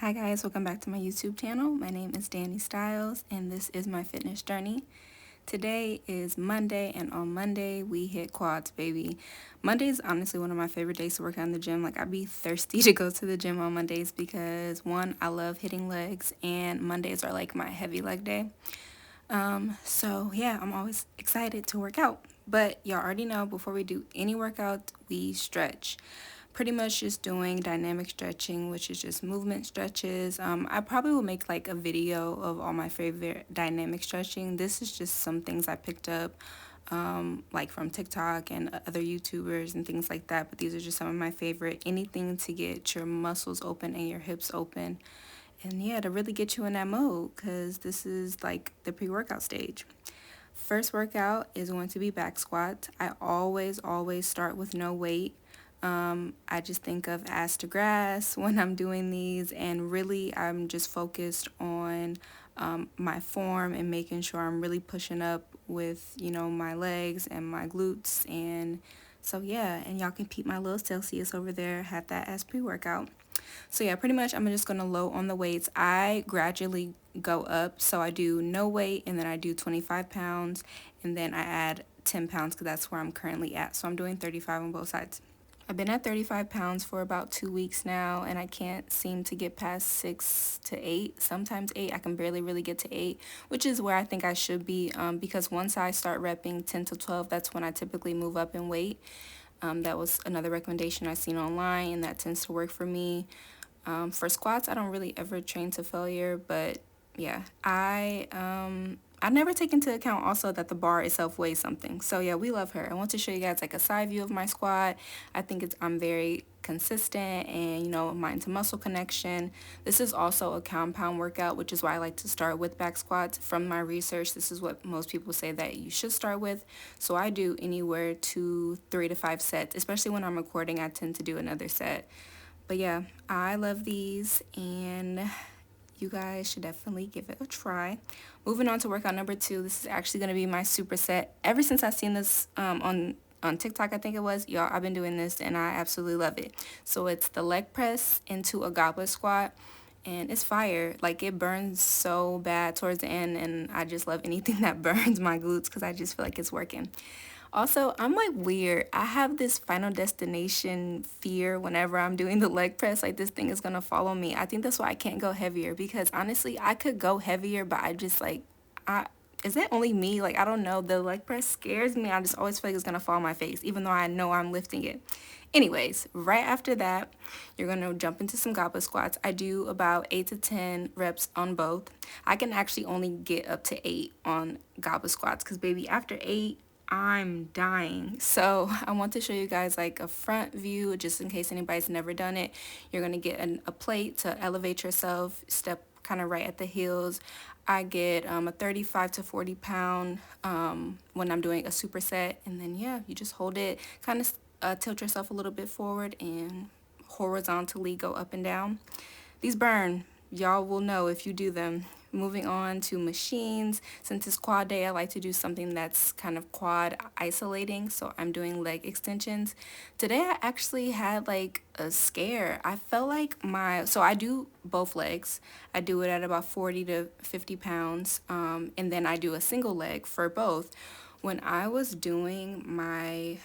Hi guys, welcome back to my YouTube channel. My name is Danny Styles and this is my fitness journey. Today is Monday and on Monday we hit quads, baby. Monday is honestly one of my favorite days to work out in the gym. Like, I'd be thirsty to go to the gym on Mondays because one, I love hitting legs and Mondays are like my heavy leg day. So yeah, I'm always excited to work out. But y'all already know, before we do any workout, we stretch. Pretty much just doing dynamic stretching, which is just movement stretches. I probably will make like a video of all my favorite dynamic stretching. This is just some things I picked up like from TikTok and other YouTubers and things like that. But these are just some of my favorite. Anything to get your muscles open and your hips open. And yeah, to really get you in that mode, because this is like the pre-workout stage. First workout is going to be back squats. I always start with no weight. I just think of ass to grass when I'm doing these, and really I'm just focused on my form and making sure I'm really pushing up with, my legs and my glutes. And so yeah, and y'all can peep my little Celsius over there, had that as pre-workout. So yeah, pretty much I'm just going to load on the weights. I gradually go up. So I do no weight and then I do 25 pounds and then I add 10 pounds because that's where I'm currently at. So I'm doing 35 on both sides. I've been at 35 pounds for about 2 weeks now and I can't seem to get past 6 to 8, sometimes 8. I can barely really get to 8, which is where I think I should be because once I start repping 10 to 12, that's when I typically move up in weight. That was another recommendation I seen online, and that tends to work for me. For squats, I don't really ever train to failure, but yeah, I never take into account also that the bar itself weighs something. So yeah, we love her. I want to show you guys like a side view of my squat. I think I'm very consistent and mind to muscle connection. This is also a compound workout, which is why I like to start with back squats. From my research, this is what most people say that you should start with. So I do anywhere to 3 to 5 sets, especially when I'm recording. I tend to do another set. But yeah, I love these and you guys should definitely give it a try. Moving on to workout number 2. This is actually going to be my superset. Ever since I seen this on TikTok, I think it was, y'all, I've been doing this and I absolutely love it. So it's the leg press into a goblet squat. And it's fire. Like, it burns so bad towards the end, and I just love anything that burns my glutes because I just feel like it's working. Also, I'm like weird. I have this Final Destination fear whenever I'm doing the leg press. Like, this thing is going to follow me. I think that's why I can't go heavier, because honestly, I could go heavier, but I just like, is that only me? Like, I don't know. The leg press scares me. I just always feel like it's going to fall on my face, even though I know I'm lifting it. Anyways, right after that, you're going to jump into some goblet squats. I do about 8 to 10 reps on both. I can actually only get up to 8 on goblet squats because, baby, after 8, I'm dying. So I want to show you guys like a front view just in case anybody's never done it. You're going to get a plate to elevate yourself, step kind of right at the heels. I get a 35 to 40 pound when I'm doing a superset, and then yeah, you just hold it, kind of tilt yourself a little bit forward and horizontally go up and down. These burn. Y'all will know if you do them. Moving on to machines. Since it's quad day, I like to do something that's kind of quad isolating. So I'm doing leg extensions. Today I actually had like a scare. I felt like so I do both legs. I do it at about 40 to 50 pounds. And then I do a single leg for both. When I was doing my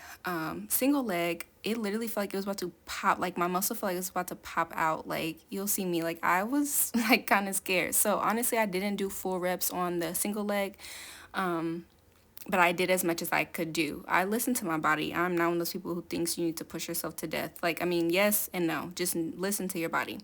single leg, it literally felt like it was about to pop. Like, my muscle felt like it was about to pop out. Like, you'll see me. Like, I was like kind of scared. So honestly, I didn't do full reps on the single leg. But I did as much as I could do. I listened to my body. I'm not one of those people who thinks you need to push yourself to death. Like, I mean, yes and no. Just listen to your body.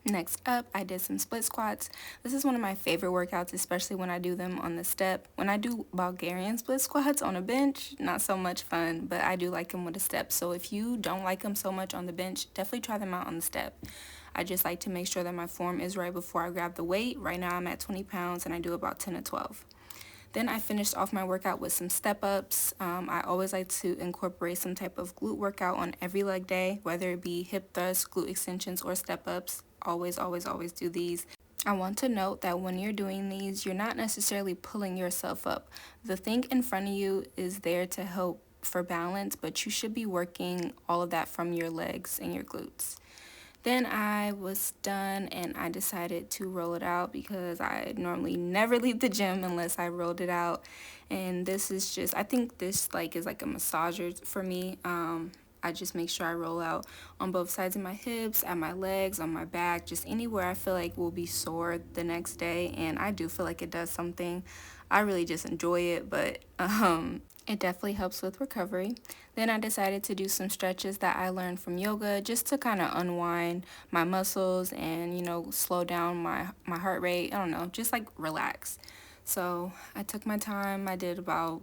Next up, I did some split squats. This is one of my favorite workouts, especially when I do them on the step. When I do Bulgarian split squats on a bench, not so much fun, but I do like them with a step. So if you don't like them so much on the bench, definitely try them out on the step. I just like to make sure that my form is right before I grab the weight. Right now I'm at 20 pounds and I do about 10 to 12. Then I finished off my workout with some step-ups. I always like to incorporate some type of glute workout on every leg day, whether it be hip thrusts, glute extensions, or step-ups. Always do these. I want to note that when you're doing these, you're not necessarily pulling yourself up. The thing in front of you is there to help for balance, but you should be working all of that from your legs and your glutes. Then I was done and I decided to roll it out because I normally never leave the gym unless I rolled it out. And this is just, I think this like is like a massager for me. I just make sure I roll out on both sides of my hips, at my legs, on my back, just anywhere I feel like will be sore the next day. And I do feel like it does something. I really just enjoy it, but it definitely helps with recovery. Then I decided to do some stretches that I learned from yoga just to kind of unwind my muscles and, slow down my heart rate. I don't know, just like relax. So I took my time. I did about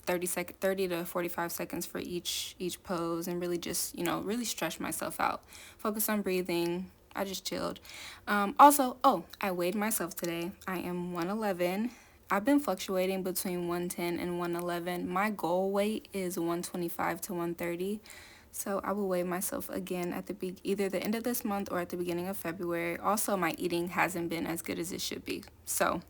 30 to 45 seconds for each pose and really just, really stretch myself out. Focus on breathing. I just chilled. I weighed myself today. I am 111. I've been fluctuating between 110 and 111. My goal weight is 125 to 130. So I will weigh myself again at either the end of this month or at the beginning of February. Also, my eating hasn't been as good as it should be. So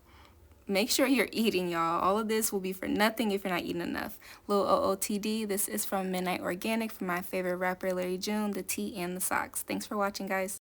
make sure you're eating, y'all. All of this will be for nothing if you're not eating enough. Lil OOTD, this is from Midnight Organic from my favorite rapper, Larry June, the tea and the socks. Thanks for watching, guys.